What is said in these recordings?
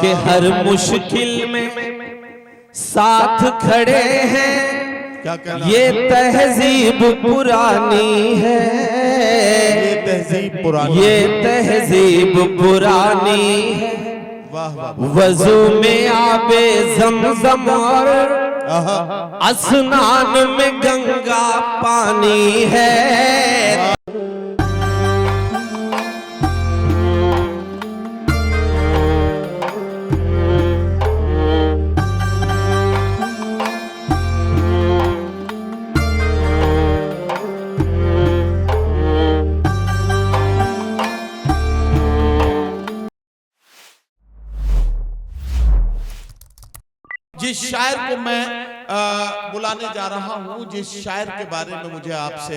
कि हर मुश्किल में साथ खड़े हैं। ये तहजीब पुरानी है, ये तहजीब पुरानी, ये तहजीब पुरानी है। वजू में आबे ज़मज़म और अस्नान में गंगा पानी है। जिस शायर को मैं बुलाने जा रहा हूँ, जिस शायर के बारे में मुझे आपसे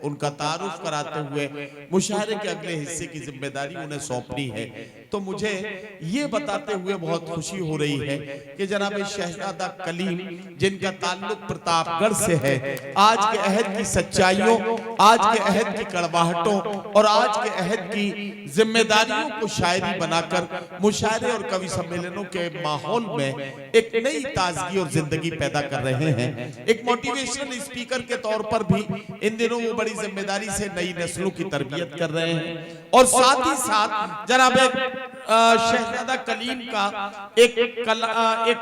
उनका तारुफ कराते हुए मुशायरे के अगले हिस्से की जिम्मेदारी उन्हें सौंपनी है, तो मुझे ये बताते हुए बहुत खुशी हो रही है कि जनाब शहजादा कलीम, जिनका ताल्लुक प्रतापगढ़ से है, आज के अहद की सच्चाइयों, आज के अहद की कड़वाहटों और आज के अहद की जिम्मेदारियों को शायरी बनाकर मुशायरे और कवि सम्मेलनों के माहौल में एक नई ताजगी और जिंदगी पैदा कर रहे हैं। एक मोटिवेशनल स्पीकर के तौर पर भी इन दिनों वो बड़ी जिम्मेदारी से नई नस्लों की तरबियत कर रहे हैं। और साथ ही साथ जनाब शहजादा कलीम का एक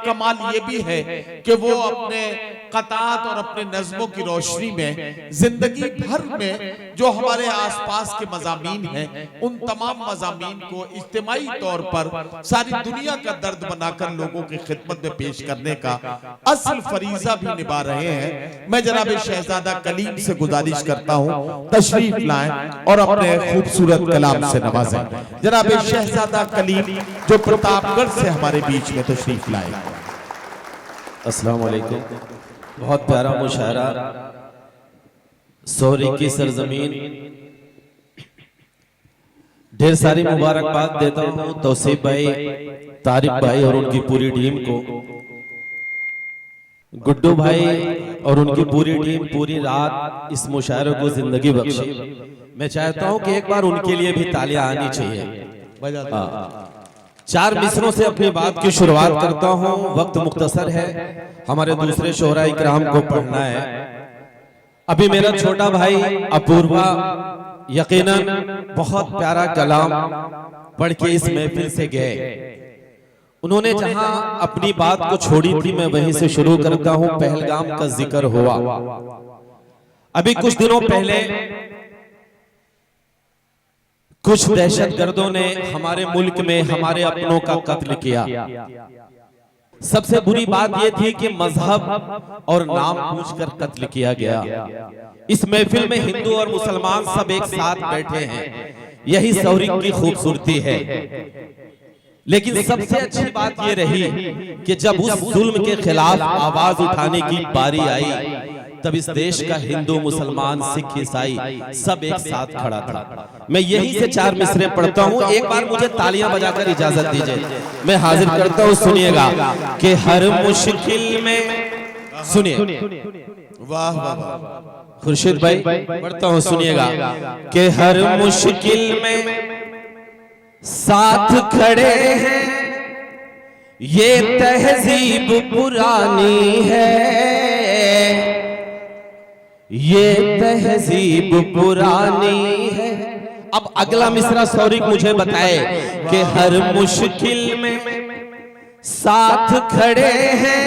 कमाल ये भी है कि वो अपने क़तात और अपने नज़्मों की रोशनी में जिंदगी भर में जो हमारे आसपास के मज़ामीन हैं, उन तमाम मज़ामीन को इज्तिमाई तौर पर सारी दुनिया का दर्द बनाकर लोगों की खिदमत में पेश करने का असल फरीजा भी निभा रहे हैं। मैं जनाब शहजादा कलीम से गुजारिश करता हूँ तशरीफ लाएं और अपने खूबसूरत कलाम से नवाजें। जनाब शहजादा कलीम जो प्रतापगढ़ से हमारे बीच में तशरीफ लाए। अस्सलाम वालेकुम। बहुत प्यारा मुशायरा, सोहरी की सरजमीन। ढेर सारी मुबारकबाद देता हूँ तौसीफ भाई, तारिक भाई और उनकी पूरी टीम को, गुड्डू भाई और उनकी पूरी टीम पूरी रात इस मुशायरे को जिंदगी बख्शी। मैं चाहता हूँ कि एक बार उनके लिए भी तालियां आनी चाहिए। चार मिसरों से अपनी बात की शुरुआत करता हूँ, वक्त मुख्तसर है, हमारे दूसरे शोहरा इकराम को पढ़ना है। अभी मेरा छोटा भाई अपूर्वा यकीनन बहुत प्यारा कलाम पढ़ के इस महफिल से गए। उन्होंने जहां अपनी बात को छोड़ी थी, मैं वहीं से शुरू करता हूं। पहलगाम का जिक्र हुआ। अभी कुछ दिनों पहले कुछ दहशतगर्दों ने हमारे मुल्क में हमारे अपनों का कत्ल किया। सबसे बुरी बात यह थी कि मजहब और नाम पूछकर कत्ल किया गया। इस महफिल में हिंदू और मुसलमान सब एक साथ बैठे हैं, यही सोहरी की खूबसूरती है। लेकिन सबसे अच्छी बात यह रही कि जब उस जुल्म के खिलाफ आवाज उठाने की बारी आई, तब इस देश का हिंदू मुसलमान सिख ईसाई सब एक साथ खड़ा था। मैं यहीं से चार मिसरे पढ़ता हूँ, एक बार मुझे तालियां बजाकर इजाजत दीजिए। मैं हाजिर करता हूँ, सुनिएगा कि हर मुश्किल में, सुनिए, वाह वाह खुर्शीद भाई पढ़ता हूँ, सुनिएगा कि हर मुश्किल में साथ खड़े हैं। ये तहजीब पुरानी है, ये तहजीब पुरानी है। अब अगला मिसरा सोहरी मुझे बताए कि हर मुश्किल में साथ खड़े हैं।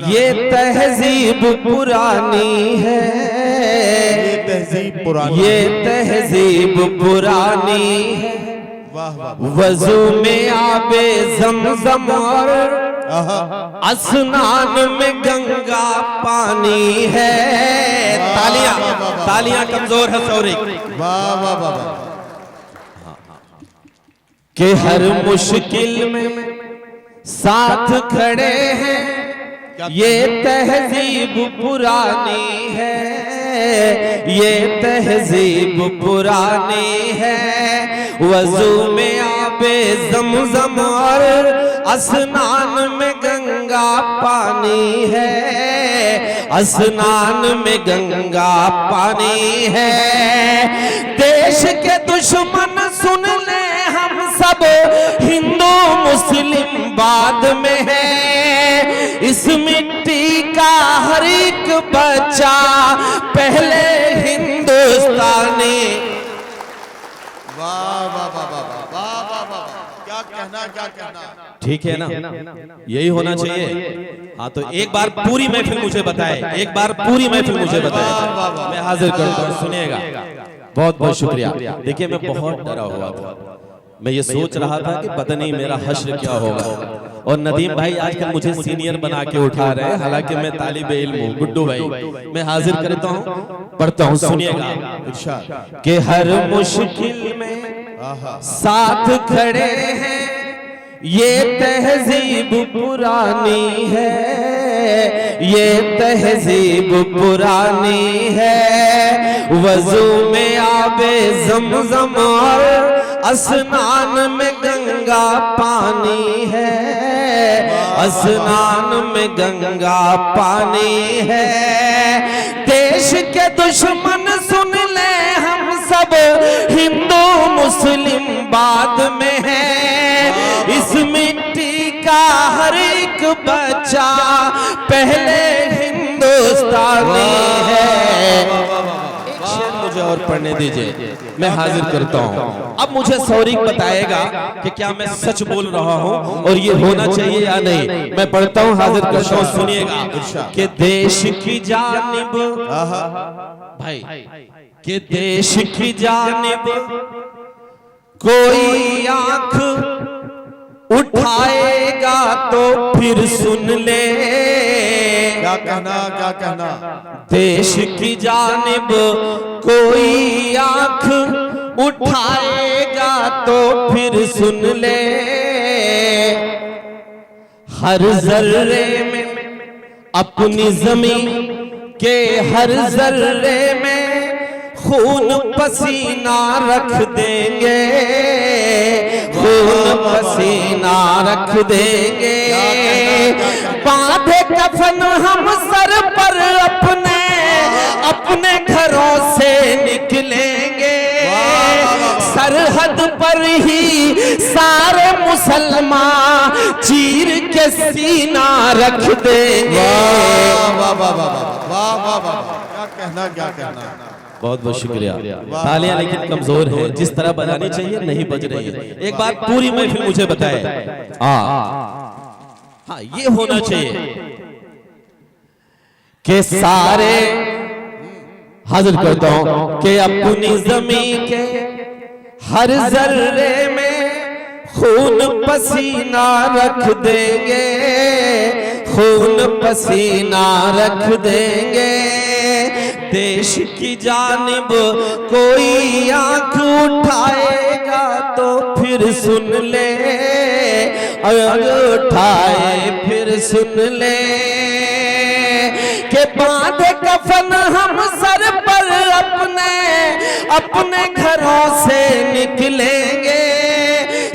ये तहजीब पुरानी है, ये तहजीब पुरानी, ये तहजीब पुरानी है। वजू में आबे ज़मज़म और अस्नान में गंगा पानी है। तालियां, तालियां कमजोर है सोहरी। वाह वाह वाह। कि हर मुश्किल में साथ खड़े हैं। ये तहजीब पुरानी है, ये तहजीब पुरानी है। वजू में आबे ज़मज़म और अस्नान में गंगा पानी है, अस्नान में गंगा पानी है। देश के दुश्मन सुन ले हम सब हिंदू मुस्लिम बच्चा पहले हिंदुस्तानी। वाह वाह वाह वाह वाह वाह वाह, क्या कहना क्या कहना। ठीक है ना, यही होना चाहिए। हाँ तो एक बार पूरी महफिल मुझे बताए, एक बार पूरी महफिल मुझे बताए, मैं हाजिर करता हूँ, सुनिएगा। बहुत बहुत शुक्रिया। देखिए मैं बहुत डरा हुआ था, मैं ये सोच रहा था कि पता नहीं मेरा हश्र क्या होगा। और नदीम भाई आजकल मुझे सीनियर बना के उठा रहे हैं, हालांकि मैं तालिब इल्म हूँ। गुड्डू भाई मैं हाजिर करता हूँ, पढ़ता हूँ, सुनिएगा। कि हर मुश्किल में साथ खड़े हैं, ये तहजीब पुरानी है, ये तहजीब पुरानी है। वजू में आबे ज़मज़म और अस्नान में गंगा पानी है, अस्नान में गंगा पानी है। देश के दुश्मन सुन ले हम सब हिंदू मुस्लिम बाद में है। इस मिट्टी का हर एक बच्चा पहले हिंदुस्तानी है। एक शेर मुझे और पढ़ने दीजिए, मैं हाजिर करता हूँ। अब मुझे सौरिक बताएगा कि क्या मैं सच बोल रहा हूँ और ये होना चाहिए या नहीं। मैं पढ़ता हूँ, हाजिर करता हूँ, सुनिएगा। कि देश की जानिब भाई, कि देश की जानिब कोई आंख उठाएगा तो फिर सुन ले। क्या कहना क्या कहना। देश की जानिब कोई आंख उठाएगा तो फिर सुन ले। हर जर्रे में अपनी जमीन के हर जर्रे में खून पसीना रख देंगे, खून पसीना रख देंगे। बांधे कफन हम सर पर अपने, अपने घरों से निकलेंगे। सरहद पर ही सारे मुसलमान चीर के सीना रख देंगे। वाह वाह वाह वाह वाह वाह वाह, क्या कहना क्या कहना। बहुत बहुत शुक्रिया। तालियां लेकिन कमजोर है, जिस तरह बजानी चाहिए नहीं बज रही है। एक बात पूरी महफिल मुझे बताए। हाँ ये होना चाहिए कि सारे, हाजिर करता हूं, कि अपनी जमीन के हर जर्रे में खून पसीना रख देंगे, खून पसीना रख देंगे। देश की जानिब कोई आंख उठाएगा तो फिर सुन ले, अगर उठाए फिर सुन ले। के बांधे कफन हम सर पर अपने, अपने घरों से निकलेंगे।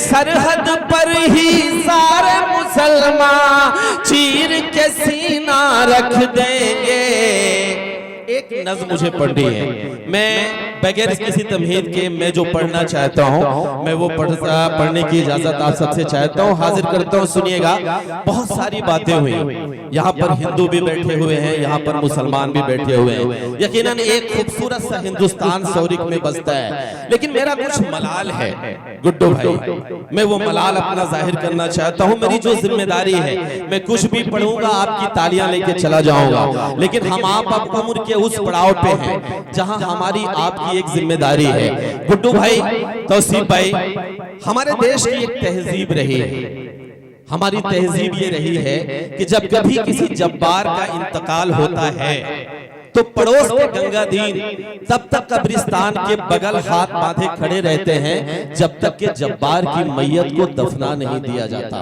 सरहद पर ही सारे मुसलमान चीर के सीना रख देंगे। एक नज़्म मुझे पढ़नी है, मैं बगैर किसी तमहीद के मैं जो पढ़ना चाहता हूँ मैं वो पढ़ने की इजाजत आप सबसे चाहता हूँ, हाजिर करता हूँ, सुनिएगा। बहुत सारी बातें हुई, यहाँ पर हिंदू भी बैठे हुए हैं, यहाँ पर मुसलमान भी बैठे हुए हैं। यकीनन एक खूबसूरत सा हिंदुस्तान सौरिक में बसता है, लेकिन मेरा कुछ मलाल है गुड्डू भाई, मैं वो मलाल अपना जाहिर करना चाहता हूँ। मेरी जो जिम्मेदारी है, मैं कुछ भी पढ़ूंगा आपकी तालियां लेके चला जाऊंगा, लेकिन हम आप अब उम्र के उस पड़ाव पे हैं जहां हमारी आपकी एक जिम्मेदारी है। गुड्डू भाई, तौसीफ भाई, हमारे देश की एक तहजीब रही है, हमारी तहजीब ये रही है कि जब कभी किसी जब्बार का इंतकाल होता है तो पड़ोस के गंगादीन तब तक कब्रिस्तान के बगल हाथ बांधे खड़े रहते हैं जब तक कि जब्बार की मैयत को दफना नहीं दिया जाता।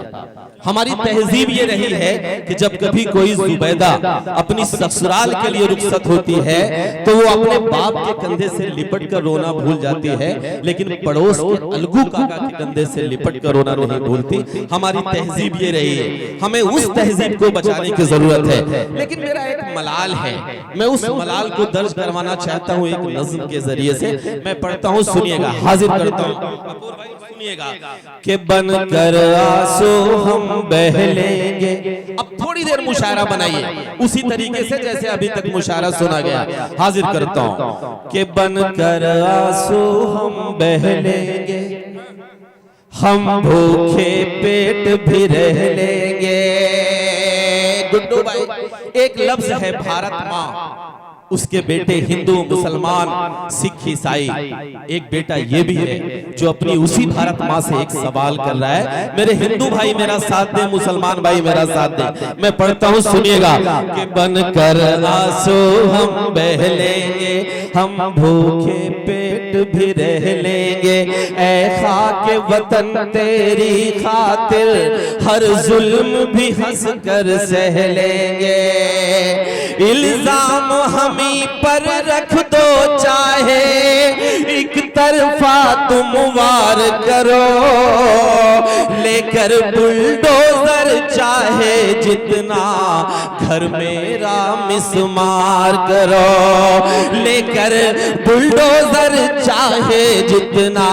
हमारी तहजीब ये रही है कि जब कभी कोई जुबैदा अपनी ससुराल के लिए रुखसत होती है तो वो अपने बाप के कंधे से लिपट कर रोना भूल जाती है, लेकिन पड़ोस के अलगू काका के कंधे से लिपट कर रोना नहीं भूलती। हमारी तहजीब ये रही है, हमें उस तहजीब को बचाने की जरूरत है। लेकिन मेरा एक मलाल है, मैं उस उस मलाल को दर्ज करवाना चाहता हूँ एक नज्म के जरिए से। मैं पढ़ता हूँ, सुनिएगा, हाजिर करता हूँ। कपूर भाई सुनिएगा कि बनकर आंसू हम बह लेंगे। अब थोड़ी देर मुशायरा बनाइए उसी तरीके से जैसे अभी तक मुशायरा सुना गया। हाजिर करता हूँ कि बनकर आंसू हम बह लेंगे, हम भूखे पेट भी रह लेंगे। गुड्डू भाई, एक लफ्ज है भारत माँ, उसके बेटे हिंदू, मुसलमान, सिख, ईसाई, एक बेटा ये भी है जो अपनी उसी भारत माँ से एक सवाल कर रहा है। मेरे हिंदू भाई मेरा साथ दे, मुसलमान भाई मेरा साथ दे। मैं पढ़ता हूँ, सुनिएगा कि बनकर आंसू हम बह लेंगे, हम भूखे पेट भी रह लेंगे। ऐ खाके वतन तेरी खातिर हर जुल्म भी हंस कर सह लेंगे। इल्जाम हमी पर रख दो चाहे एक तरफा तुम वार करो, लेकर बुलडोजर चाहे जितना घर मेरा मिसमार करो, लेकर बुलडोजर चाहे जितना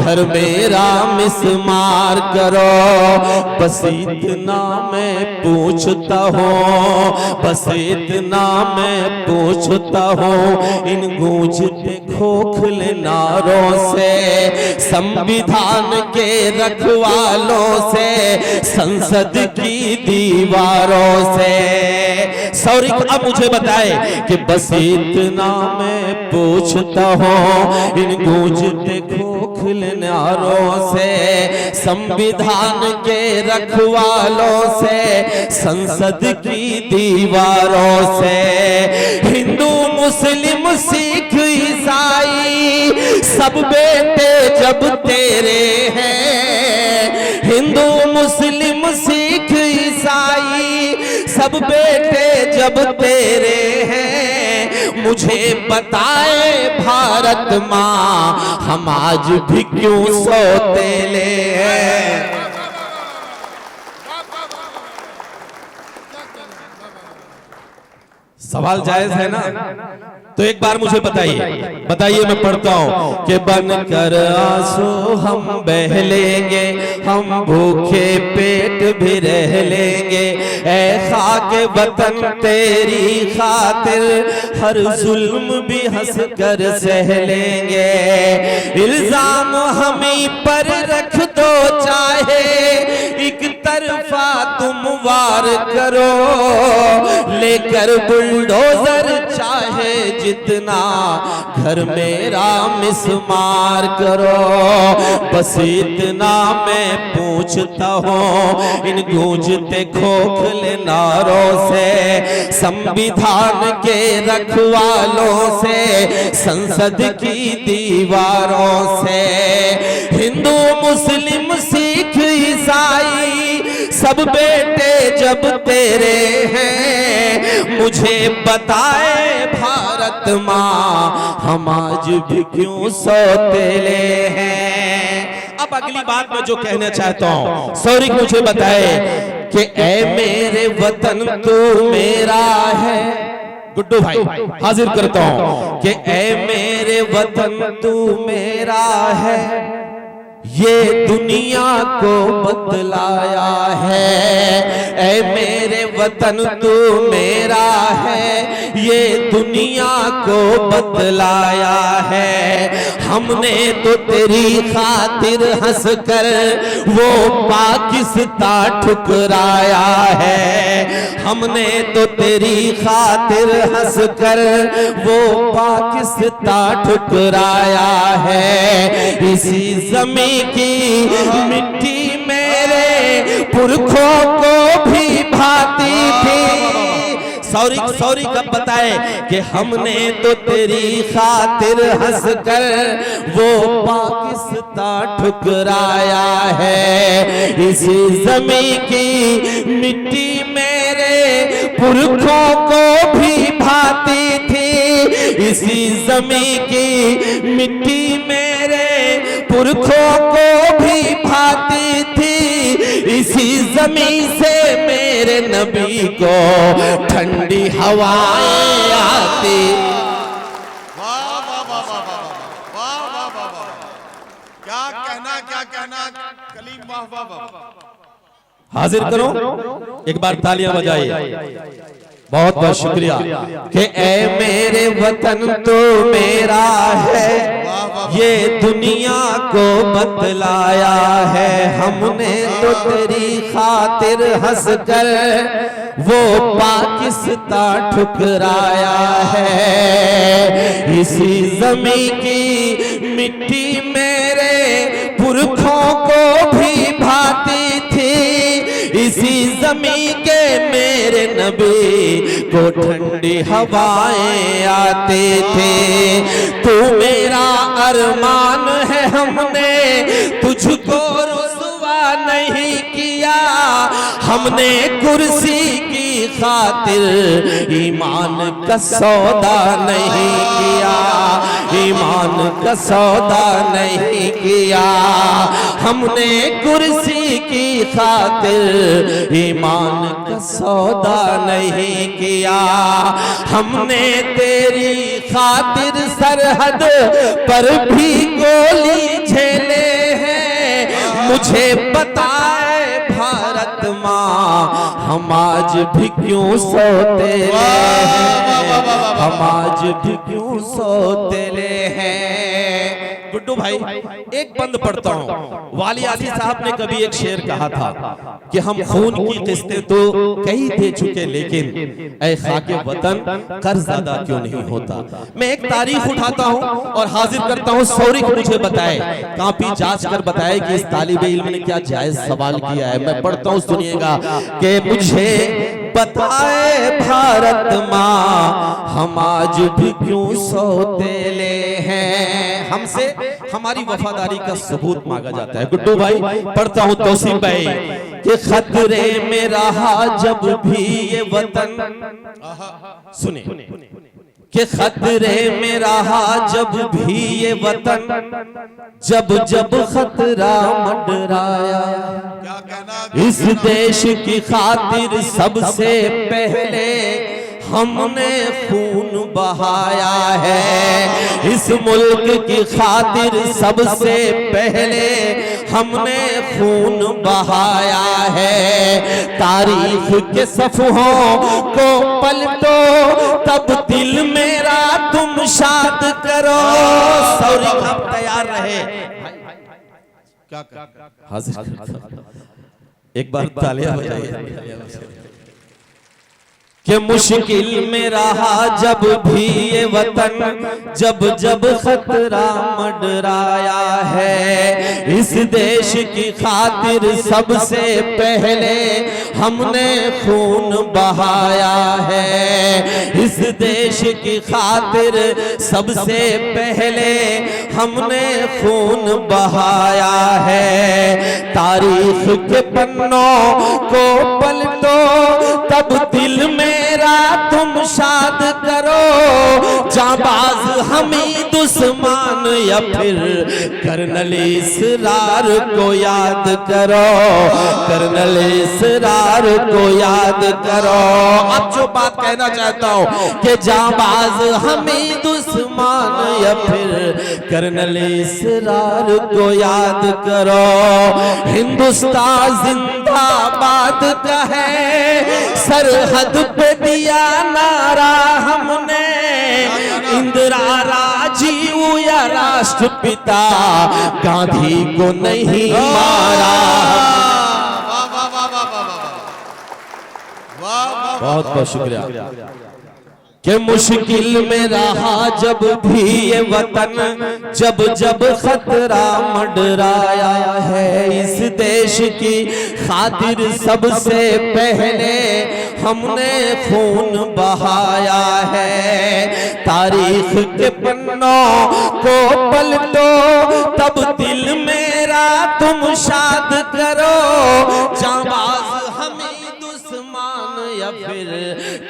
घर मेरा मिसमार करो। बस इतना मैं पूछता हूँ, बस इतना मैं पूछता हूँ, इन गूंजते खोखले नारों से, संविधान के रखवालों से, संसद की दीवारों से। सौरिक अब मुझे बताए कि बस इतना मैं पूछता हूँ, इन गूंजते खोखले नारों से, संविधान के रखवालों से, संसद की दीवारों से। हिंदू, मुस्लिम, सिख, ईसाई सब बेटे जब तेरे हैं, हिंदू, मुस्लिम, सिख, ईसाई सब बेटे जब तेरे हैं, मुझे बताए भारत माँ हम आज भी क्यों सौतेले हैं। सवाल जायज है ना? तो एक बार मुझे बताइए, बताइए, मैं पढ़ता हूँ कि बनकर आंसू हम बह लेंगे, हम भूखे पेट भी रह लेंगे। ऐ खाके वतन तेरी खातिर हर जुल्म भी हंस कर सह लेंगे। इल्जाम हमी पर रख दो चाहे एक तरफा तुम वार करो, लेकर बुलडोजर चाहे जितना घर मेरा मिसमार करो। बस इतना मैं पूछता हूँ, इन गूंजते खोखले नारों से, संविधान के रखवालों से, संसद की दीवारों से। हिंदू, मुस्लिम, सिख, ईसाई सब बेटे जब तेरे हैं, मुझे बताए भारत माँ हम आज भी क्यों सौतेले हैं। अब अगली बात मैं जो कहना चाहता हूँ, सॉरी, मुझे बताए कि ऐ मेरे वतन तू मेरा है। गुड्डू भाई हाजिर करता हूँ कि ऐ मेरे वतन तू मेरा है, ये दुनिया को बतलाया है। ऐ मेरे वतन तू मेरा है, ये दुनिया को बतलाया है। हमने तो तेरी खातिर हंस कर वो पाकिस्तान ठुकराया है, हमने तो तेरी खातिर हंस कर वो पाकिस्तान ठुकराया है। इसी जमीन की मिट्टी मेरे पुरखों को भी भाती थी। सॉरी कब बताए कि हमने तो तेरी खातिर हंस कर वो पाकिस्तान ठुकराया है। इसी जमीन की मिट्टी मेरे पुरखों को भी भाती थी, इसी जमीन की मिट्टी मेरे पुरखों को भी भाती थी। इसी जमीन से मेरे नबी को ठंडी हवाएं आती। वाह वाह वाह वाह वाह वाह वाह वाह वाह, क्या कहना कलीम, वाह वाह वाह। हाजिर करो, एक बार तालियां बजाइए। बहुत बहुत शुक्रिया कि ए मेरे वतन तो मेरा है, ये दुनिया को बतलाया है हमने तो तेरी खातिर हंस कर वो पाकिस्तान ठुकराया है। इसी ज़मीन की मिट्टी मेरे पुरखों को भी भाती थी, इसी जमीन के मेरे नबी को ठंडी हवाएं आते थे। तू मेरा अरमान है, हमने तुझको रुसवा नहीं किया, हमने कुर्सी की खातिर ईमान का सौदा नहीं किया, ईमान का सौदा नहीं किया, हमने कुर्सी की खातिर ईमान का सौदा नहीं किया। हमने तेरी खातिर सरहद पर भी गोली झेले हैं, मुझे बताए भारत माँ हम आज भी क्यों सोते हैं, हम आज भी क्यों सोते हैं। गुड्डू भाई एक बंद पढ़ता हूँ। वाली आली साहब ने कभी एक शेर कहा था कि हम खून की किस्तें तो कई दे चुके, लेकिन ऐ खाके वतन कर्ज अदा क्यों नहीं होता। मैं एक तारीख उठाता हूँ और हाजिर करता हूँ। सौरिक मुझे बताए, कापी जांच कर बताए कि इस तालिबे इल्म ने क्या जायज सवाल किया है। मैं पढ़ता हूँ, सुनिएगा कि मुझे बताए भारत माँ हम आज भी क्यों सोतेले हैं। हमसे हमारी वफादारी का सबूत मांगा जाता है। गुड्डू भाई पढ़ता हूँ तौसीफ भाई कि खतरे में रहा जब भी ये वतन, सुने कि खतरे में रहा जब भी ये वतन, जब जब खतरा मंडराया, इस देश की खातिर सबसे पहले हमने खून बहाया है, इस मुल्क की खातिर सबसे पहले हमने खून बहाया है। तारीख के सफ़हों को पलटो तब दिल मेरा तुम शाद करो। सौरी आप तैयार रहे, क्या हाजिर एक बार तालियां बजाइए। कि मुश्किल में रहा जब भी ये वतन, जब जब खतरा मंडराया है, इस देश की खातिर सबसे पहले हमने खून बहाया है, इस देश की खातिर सबसे पहले हमने खून बहाया है। तारीख के पन्नों को पलटो तब दिल मेरा तुम शाद करो। जाबाज हमीद उस्मान या फिर कर्नल इसरार को याद करो, कर्नल इसरार को याद करो। अब जो बात कहना चाहता हूँ कि जाबाज हमीद उस्मान या फिर कर्नल इसरार को याद करो। हिंदुस्तान जिंदाबाद का है, सरहद पे दिया नारा हमने, इंदिरा राजीव या राष्ट्रपिता गांधी को नहीं मारा। बहुत बहुत शुक्रिया। कि मुश्किल में रहा जब भी ये वतन, जब जब खतरा मंडराया है, इस देश की खातिर सबसे पहले हमने खून बहाया है। तारीख के पन्नों को पलटो तब दिल मेरा तुम शाद करो। जाबाज हमीद उस्मान या फिर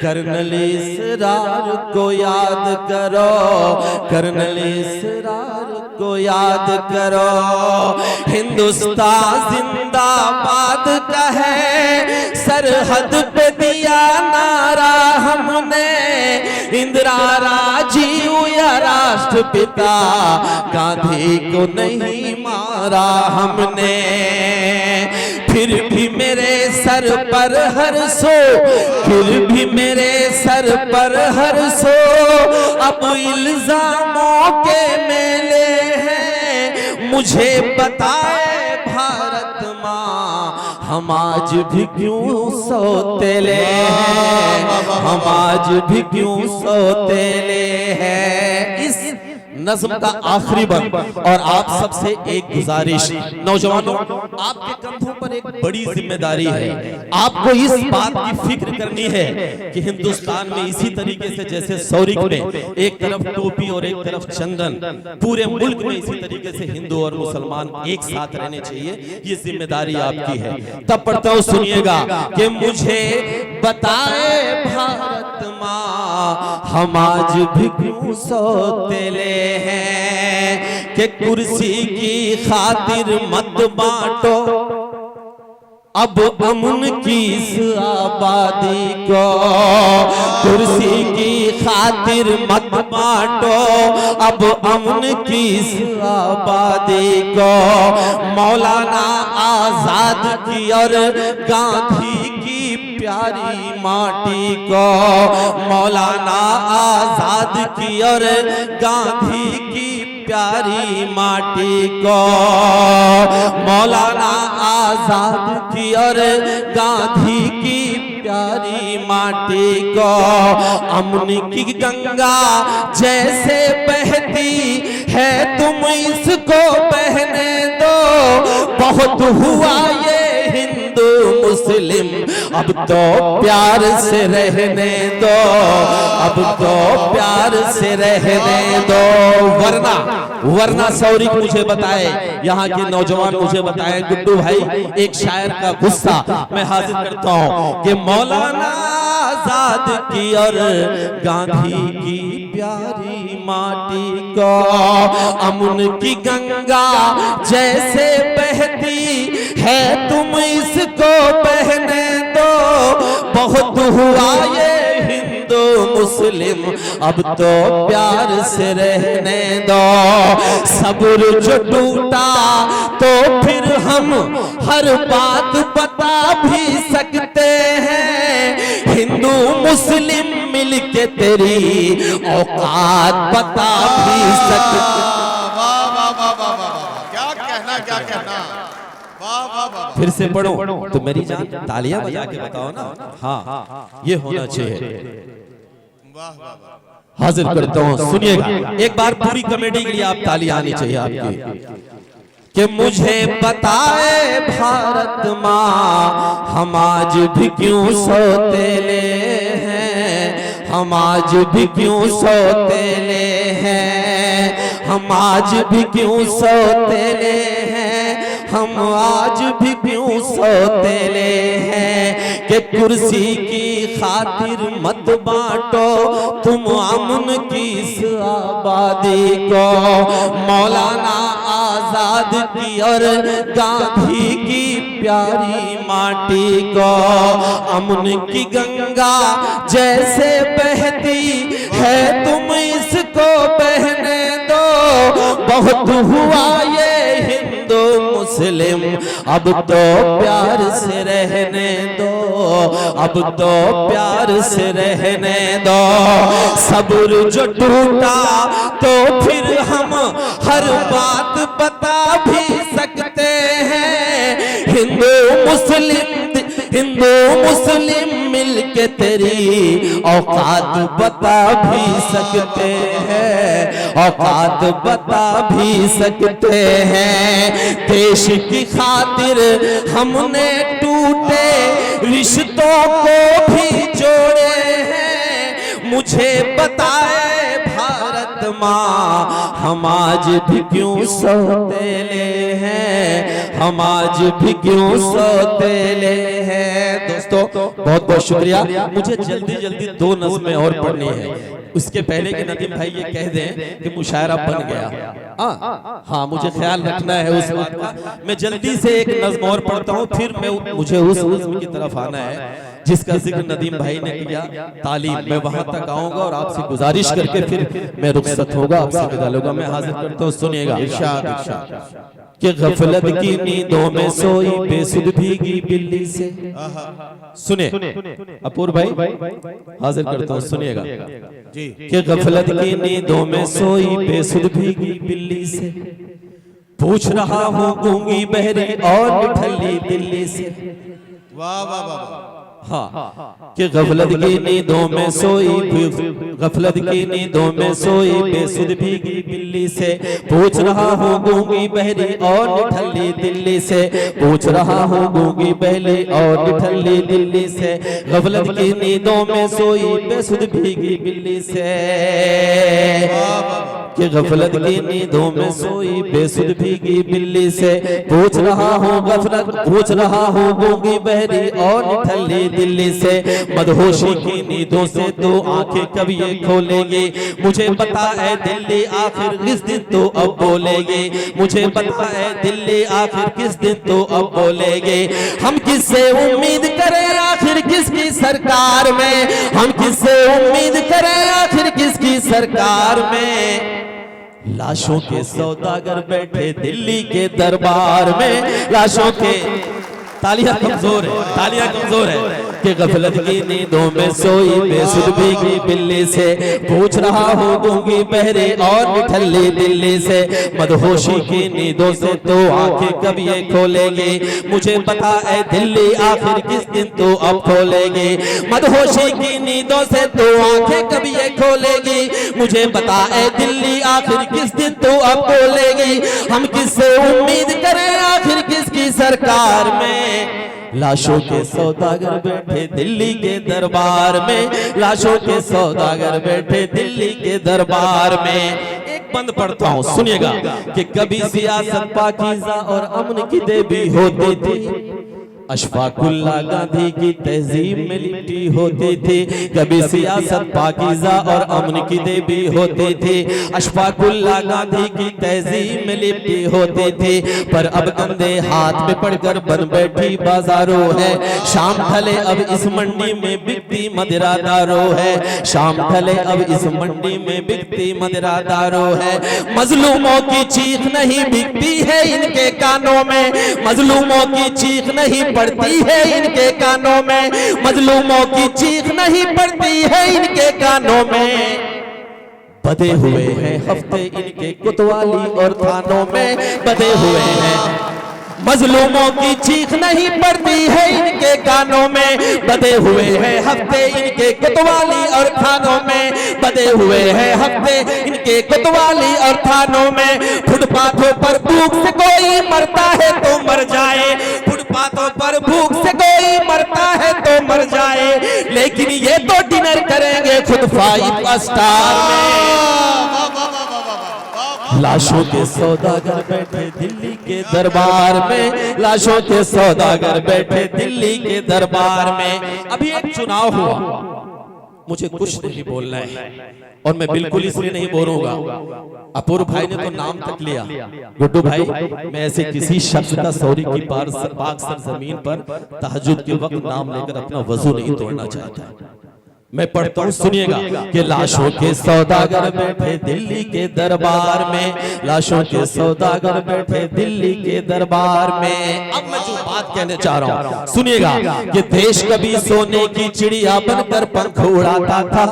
कर्नल इसरार को याद करो, कर्नल इसरार को याद करो। हिंदुस्तान जिंदाबाद का है, सरहद पे दिया नारा हमने। इंदिरा राजीव या राष्ट्रपिता गांधी को नहीं मारा हमने। फिर भी मेरे सर पर हर सो, फिर भी मेरे सर पर हर सो अब इल्जामों के मेले हैं। मुझे बताए भारत माँ, हम आज भी क्यों सौतेले हैं, हम आज भी क्यों सौतेले हैं। इस नज़्म का आखिरी बंद और आप सबसे एक गुजारिश, नौजवानों, आपके कंधों पर एक बड़ी जिम्मेदारी है। आपको इस बात की फिक्र करनी है कि हिंदुस्तान में इसी तरीके से जैसे सौरिक में एक तरफ टोपी और एक तरफ चंदन, पूरे मुल्क में इसी तरीके से हिंदू और मुसलमान एक साथ रहने चाहिए। ये जिम्मेदारी आपकी है। तब पढ़ता हूं, सुनिएगा कि मुझे बताए भारत माँ, हम आज भी क्यों सौतेले हैं कि कुर्सी की खातिर मत बांटो अब अमन की इस आबादी को। कुर्सी की खातिर मत बांटो अब अमन की इस आबादी को। मौलाना आजाद की और गांधी की प्यारी माटी को, मौलाना आजाद की और गांधी की प्यारी माटी को, मौलाना आजाद की और गांधी की प्यारी माटी को। अमन की गंगा जैसे बहती है तुम इसको बहने दो। बहुत हुआ ये हिंदू मुस्लिम, अब तो प्यार से रहने दो, अब तो प्यार से रहने दो। वरना सौरिक मुझे बताए, यहाँ के नौजवान मुझे बताए, गुड्डू भाई एक शायर का गुस्सा मैं हाजिर करता हूँ कि मौलाना आजाद की और गांधी की प्यारी माटी को। अमन की गंगा जैसे बहती है तुम इसको बहने दो। बहुत हुआ ये हिंदू मुस्लिम, अब तो प्यार से रहने दो। सब्र जो टूटा तो फिर हम हर बात बता भी सकते हैं। हिंदू मुस्लिम मिलके तेरी औकात बता भी सकते। क्या कहना, फिर से पढ़ो तो मेरी जान तालियां बजा के बताओ ना। हाँ, ये होना चाहिए। हाजिर करता हूँ, सुनिएगा एक बार पूरी कमेटी के लिए आप तालियां आनी चाहिए आपकी। कि मुझे बताए भारत माँ, हम आज भी क्यों सौतेले हैं, हम आज भी क्यों सौतेले हैं, हम आज भी क्यों सौतेले हैं, हम आज भी क्यों सौतेले हैं। कि कुर्सी की खातिर मत बांटो तुम अमन की इस आबादी को। मौलाना आजाद की और गांधी की प्यारी माटी को। अमन की गंगा जैसे बहती है तुम इसको बहने दो। बहुत हुआ ये हिंदू मुस्लिम, अब तो प्यार से रहने दो, अब तो प्यार से रहने दो। सब्र जो टूटा तो फिर हम हर बात बता भी सकते हैं। हिंदू मुस्लिम मिलके तेरी औकात बता भी सकते हैं, औकात बता भी सकते हैं। देश की खातिर हमने टूटे रिश्तों को भी जोड़े हैं। मुझे बताए भारत माँ, हम आज भी क्यों सौतेले हैं, हम आज भी क्यों सौतेले हैं। दोस्तों तो बहुत बहुत शुक्रिया। मुझे जल्दी जल्दी 2 नज़्में और पढ़नी है, उसके पहले कि नदीम भाई ये कह दें कि मुशायरा बन गया। हाँ, मुझे ख्याल रखना है उस बात का। मैं जल्दी से एक नज़्म और पढ़ता हूँ, फिर मुझे उस नज़्म की तरफ आना है जिसका जिक्र नदीम भाई ने किया, तालीम। मैं वहां तक आऊंगा और आपसे गुजारिश करके फिर मैं रुखसत होगा, आपसे विदा लूंगा। मैं हाजिर करता हूँ, सुनिएगा। कि गफलत की नींदों में सोई बेसुध भीगी बिल्ली से। सुने अपूर भाई, हाजिर करता हूँ, सुनिएगा। कि गफलत की नींदों में सोई बेसुध भीगी बिल्ली से, पूछ रहा हूँ गूंगी बहरी और निठल्ली दिल्ली से। वाह वाह वाह। हाँ, कि गफलत की नींदों में सोई, गफलत की नींदों में सोई बेसुध भीगी बिल्ली से, पूछ रहा हूँ गूंगी बहरी और निठल्ली दिल्ली से, पूछ रहा हूँ गूंगी बहरी और निठल्ली दिल्ली से, गफलत की नींदों में सोई बेसुध भीगी बिल्ली से। कि गफलत की नींदों में सोई बेसुध भीगी बिल्ली से, पूछ रहा हूँ गफलत, पूछ रहा हूँ गूंगी बहरी और निठल्ली दिल्ली से, मदहोशी की नींदों से 2 आंखें कब ये खोलेंगे, मुझे पता है दिल्ली आखिर किस दिन तो अब बोलेंगे, मुझे पता है दिल्ली आखिर किस दिन तो अब बोलेंगे। हम किससे उम्मीद करें आखिर किसकी सरकार में, हम किससे उम्मीद करें आखिर किसकी सरकार में। लाशों के सौदागर बैठे दिल्ली के दरबार में, लाशों के, तालियां कमजोर है, तालियां कमजोर है। कि गफलत की नींदों में सोई बेसुध भीगी बिल्ली से, पूछ रहा हूँ गूंगी बहरी और निठल्ली दिल्ली से, मदहोशी की नींदों से 2 आंखें कब ये खोलेंगे, मुझे पता है दिल्ली आखिर किस दिन तो अब खोलेगी, मदहोशी की नींदों से 2 आंखें कब ये खोलेगी, मुझे पता है दिल्ली आखिर किस दिन तो अब खोलेगी। हम किससे उम्मीद करें आखिर किसकी सरकार में। लाशों के सौदागर बैठे दिल्ली के दरबार में, लाशों के सौदागर बैठे दिल्ली के दरबार में। एक बंद पढ़ता हूँ, सुनिएगा। कि कभी सियासत पाकीज़ा और अमन की देवी होती थी, अशफाकुल्ला गांधी की तहजीब में लिपटी होती थी। कभी सियासत पाकीज़ा और अमन की देवी होती थी, अशफाकुल्ला गांधी की तहजीब में लिपटी होती थी। पर अब कंधे हाथ में पड़कर बन बैठी बाजारों है, शाम ढले अब इस मंडी में बिकती मदिरादारों है, शाम ढले अब इस मंडी में बिकती मदिरादारों है। मजलूमों की चीख नहीं बिकती है इनके कानों में, मजलूमों की चीख नहीं पड़ती है इनके कानों में, मजलूमों की चीख नहीं पड़ती है इनके कानों में। बधे हुए हैं हफ्ते इनके कोतवाली और थानों में, बधे हुए हैं, मजलूमों की चीख नहीं पड़ती है इनके कानों में, बधे हुए हैं हफ्ते इनके कोतवाली और थानों में, बधे हुए हैं हफ्ते इनके कोतवाली और थानों में। फुटपाथों पर भूख से कोई मरता है तो मर जाए, फुटपाथों पर भूख से कोई मरता है तो मर जाए, लेकिन ये तो डिनर करेंगे खुद 5 स्टार में। लाशों के सौदागर बैठे दिल्ली के दरबार में, लाशों के सौदागर बैठे दिल्ली के दरबार में। अभी एक चुनाव हुआ, मुझे कुछ नहीं बोलना है और मैं बिल्कुल इसलिए नहीं बोलूंगा, अपूर्व भाई ने तो नाम तक लिया। गुड्डू भाई, मैं ऐसे किसी शख्स का सौरी की पाक सरजमीन पर तहज्जुद के वक्त नाम लेकर अपना वजू नहीं तोड़ना चाहता। मैं पढ़ता हूँ, सुनिएगा। कि लाशों के सौदागर बैठे दिल्ली के दरबार में, लाशों के सौदागर बैठे दिल्ली के दरबार में। अब मैं जो बात कहने चाह रहा हूँ सुनिएगा। कि देश कभी सोने की चिड़िया बनकर पंख उड़ाता था,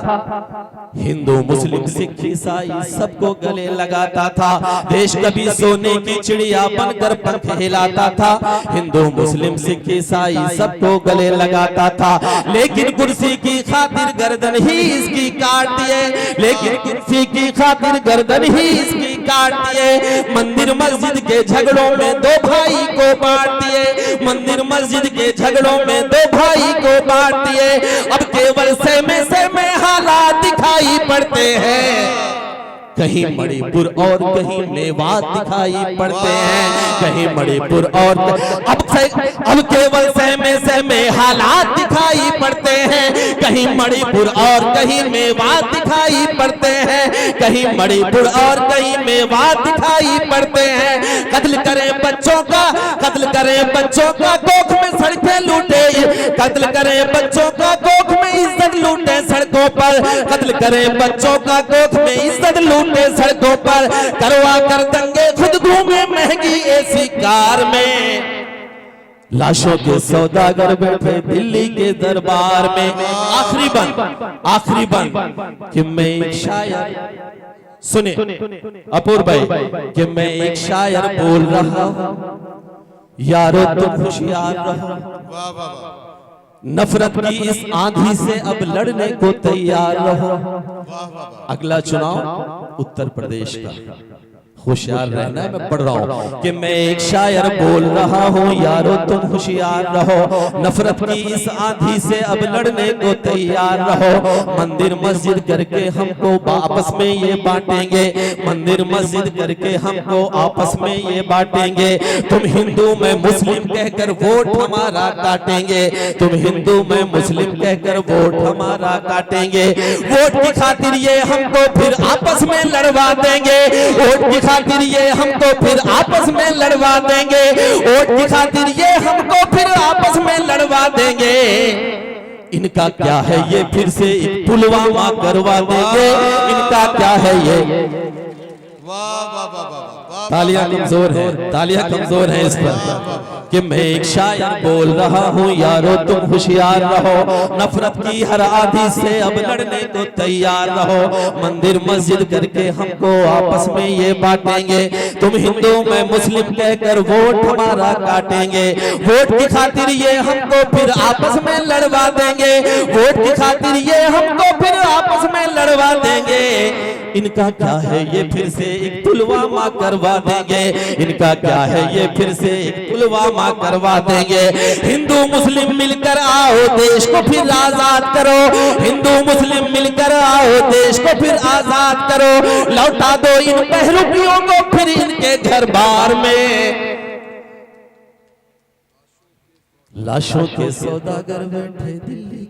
हिंदू मुस्लिम सिख ईसाई सबको गले लगाता था। देश कभी सोने की चिड़िया बनकर पंख हिलाता था, हिंदू मुस्लिम सिख ईसाई सबको गले लगाता था। लेकिन कुर्सी की खातिर गर्दन ही इसकी काट दिए, लेकिन कुर्सी की खातिर गर्दन ही इसकी काट दिए। मंदिर मस्जिद के झगड़ों में 2 भाई को बांट दिए, मंदिर मस्जिद के झगड़ों में 2 भाई को बांट दिए। अब केवल से में हालात दिखाई पड़ते हैं, कहीं मणिपुर और कहीं मेवात दिखाई पड़ते हैं, कहीं मणिपुर और अब केवल सहमे हालात दिखाई पड़ते हैं, कहीं मणिपुर और कहीं मेवात दिखाई पड़ते हैं, कहीं मणिपुर और कहीं मेवात दिखाई पड़ते हैं। कत्ल करें बच्चों का, कत्ल करें बच्चों का, कोख में सड़कें लूटे, कत्ल करें बच्चों का, कोख में इज्जत लूटे सड़कों पर, कत्ल करें बच्चों का, कोख में इज्जत लूटे सड़कों पर, करवा कर दंगे खुद घूमे महंगी एसी कार में, लाशों के सौदागर बैठे दिल्ली के दरबार में। आखिरी बंद कि मैं एक शायर, सुने अपूर्व भाई, कि मैं एक शायर बोल रहा हूं, यारो तुम होशियार रहो, नफरत की इस आंधी से अब लड़ने को तैयार रहो। अगला चुनाव उत्तर प्रदेश का, होशियार रहना है, मैं पढ़ रहा हूं कि मैं एक शायर बोल रहा हूं, यारो तुम होशियार रहो, नफरत की इस आंधी से अब लड़ने को तैयार रहो। मंदिर मस्जिद करके हमको आपस में ये बांटेंगे, मंदिर मस्जिद करके हमको आपस में ये बांटेंगे। तुम हिंदू में मुस्लिम कहकर वोट हमारा काटेंगे, तुम हिंदू में मुस्लिम कहकर वोट हमारा काटेंगे। वोट की खातिर ये हमको फिर आपस में लड़वा देंगे, वोट की खातिर ये हमको फिर आपस में लड़वा देंगे, वोट की खातिर ये हमको फिर आपस में लड़वा देंगे। इनका क्या है ये फिर से एक पुलवामा करवा देंगे, इनका क्या है ये। तालियां कमजोर है, तालियां कमजोर है इस पर कि मैं एक शायर बोल रहा हूं, यारो तुम होशियार रहो, नफरत की हर आंधी से अब लड़ने को तैयार रहो। मंदिर मस्जिद करके हमको आपस में ये बांटेंगे, तुम हिंदू में मुस्लिम कहकर वोट हमारा काटेंगे। वोट की खातिर ये हमको फिर आपस में लड़वा देंगे, वोट की खातिर ये हमको फिर आपस में लड़वा देंगे। इनका क्या है ये फिर से एक पुलवामा करवा देंगे, इनका क्या है ये फिर से एक पुलवामा करवा देंगे। हिंदू मुस्लिम मिलकर आओ देश को फिर आजाद करो, हिंदू मुस्लिम मिलकर आओ देश को फिर आजाद करो। लौटा दो इन बहरूपियों को फिर इनके घर बार में, लाशों के सौदागर बैठे दिल्ली